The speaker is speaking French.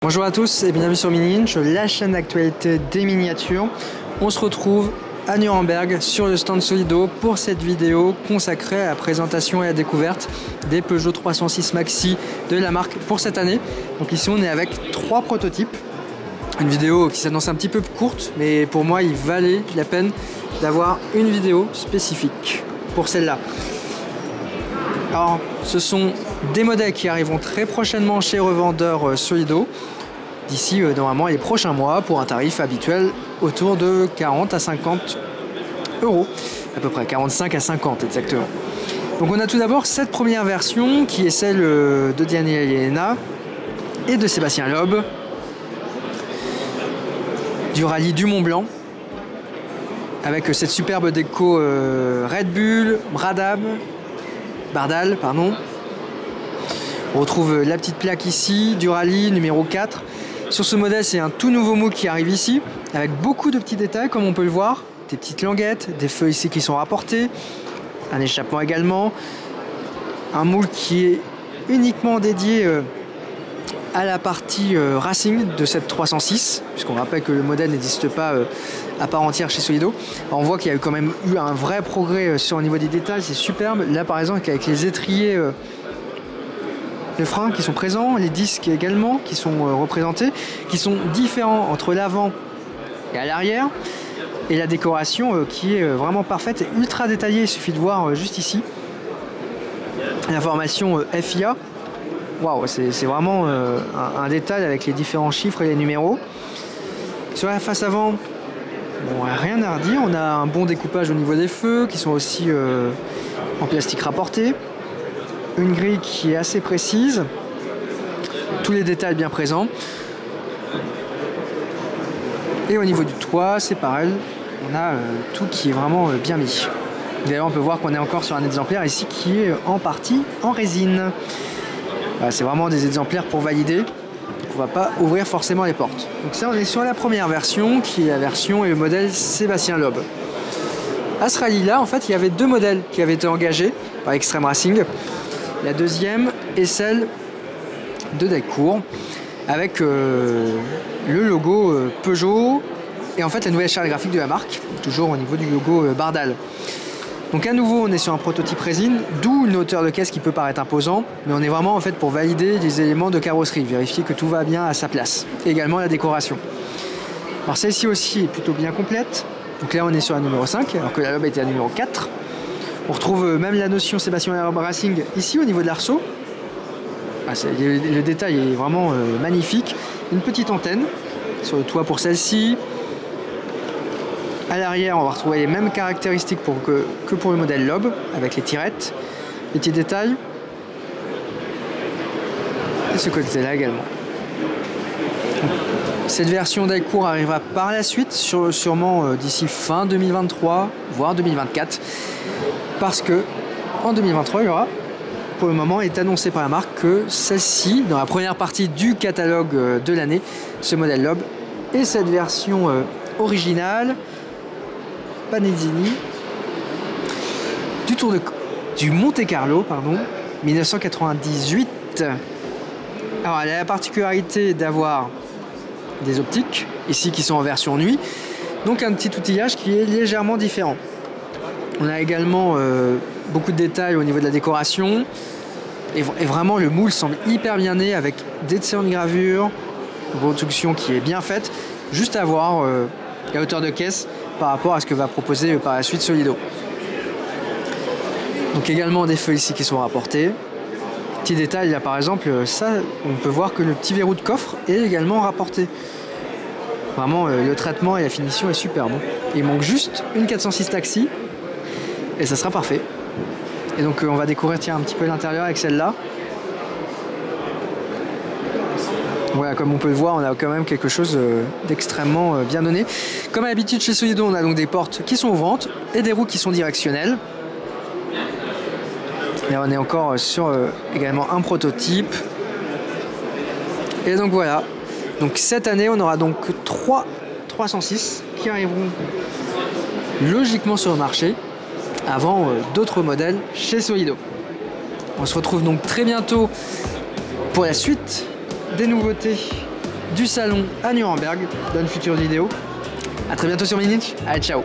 Bonjour à tous et bienvenue sur Mini Inch, la chaîne d'actualité des miniatures. On se retrouve à Nuremberg sur le stand Solido pour cette vidéo consacrée à la présentation et à la découverte des Peugeot 306 Maxi de la marque pour cette année. Donc ici on est avec 3 prototypes. Une vidéo qui s'annonce un petit peu courte, mais pour moi il valait la peine d'avoir une vidéo spécifique pour celle-là. Alors ce sont des modèles qui arriveront très prochainement chez revendeurs Solido d'ici normalement les prochains mois pour un tarif habituel autour de 40 à 50 euros, à peu près 45 à 50 exactement. Donc on a tout d'abord cette première version qui est celle de Daniel Elena et de Sébastien Loeb du rallye du Mont Blanc avec cette superbe déco Red Bull, Bardal, pardon. On retrouve la petite plaque ici du rallye numéro 4. Sur ce modèle, c'est un tout nouveau moule qui arrive ici, avec beaucoup de petits détails comme on peut le voir. Des petites languettes, des feux ici qui sont rapportés, un échappement également. Un moule qui est uniquement dédié à la partie racing de cette 306, puisqu'on rappelle que le modèle n'existe pas à part entière chez Solido. Alors on voit qu'il y a quand même eu un vrai progrès sur le niveau des détails, c'est superbe. Là par exemple avec les étriers de frein qui sont présents, les disques également qui sont représentés, qui sont différents entre l'avant et à l'arrière, et la décoration qui est vraiment parfaite et ultra détaillée. Il suffit de voir juste ici l'information FIA. Waouh, c'est vraiment un détail avec les différents chiffres et les numéros. Sur la face avant, bon, rien à redire. On a un bon découpage au niveau des feux qui sont aussi en plastique rapporté. Une grille qui est assez précise. Tous les détails bien présents. Et au niveau du toit, c'est pareil. On a tout qui est vraiment bien mis. D'ailleurs, on peut voir qu'on est encore sur un exemplaire ici qui est en partie en résine. C'est vraiment des exemplaires pour valider. On ne va pas ouvrir forcément les portes. Donc ça, on est sur la première version, qui est la version et le modèle Sébastien Loeb. À ce rallye-là, en fait, il y avait 2 modèles qui avaient été engagés par Extreme Racing. La deuxième est celle de Delcourt, avec le logo Peugeot et en fait la nouvelle charte graphique de la marque, toujours au niveau du logo Bardal. Donc à nouveau on est sur un prototype résine, d'où une hauteur de caisse qui peut paraître imposant, mais on est vraiment en fait pour valider les éléments de carrosserie, vérifier que tout va bien à sa place. Et également la décoration. Alors celle-ci aussi est plutôt bien complète. Donc là on est sur la numéro 5, alors que la Loeb était à numéro 4. On retrouve même la notion Sébastien Loeb Racing ici au niveau de l'arceau. Le détail est vraiment magnifique. Une petite antenne sur le toit pour celle-ci. À l'arrière, on va retrouver les mêmes caractéristiques que pour le modèle Loeb, avec les tirettes, les petits détails. Et ce côté-là également. Cette version Delcourt arrivera par la suite, sûrement d'ici fin 2023, voire 2024. Parce que en 2023, il y aura, pour le moment, est annoncé par la marque que celle-ci, dans la première partie du catalogue de l'année, ce modèle Loeb et cette version originale Panigini du Monte Carlo, pardon, 1998. Alors elle a la particularité d'avoir des optiques ici qui sont en version nuit, donc un petit outillage qui est légèrement différent. On a également beaucoup de détails au niveau de la décoration et vraiment le moule semble hyper bien né avec des dessins de gravure, une production qui est bien faite, juste à voir la hauteur de caisse par rapport à ce que va proposer par la suite Solido. Donc également des feux ici qui sont rapportés. Petit détail là par exemple, ça on peut voir que le petit verrou de coffre est également rapporté. Vraiment le traitement et la finition est superbe. Il manque juste une 406 Taxi et ça sera parfait. Et donc on va découvrir un petit peu l'intérieur avec celle-là. Voilà, comme on peut le voir, on a quand même quelque chose d'extrêmement bien donné. Comme à l'habitude chez Solido, on a donc des portes qui sont ouvrantes et des roues qui sont directionnelles. Et on est encore sur également un prototype. Et donc voilà. Donc cette année, on aura donc 3 306 qui arriveront logiquement sur le marché avant d'autres modèles chez Solido. On se retrouve donc très bientôt pour la suite des nouveautés du salon à Nuremberg dans une future vidéo. A très bientôt sur Minich. Allez, ciao.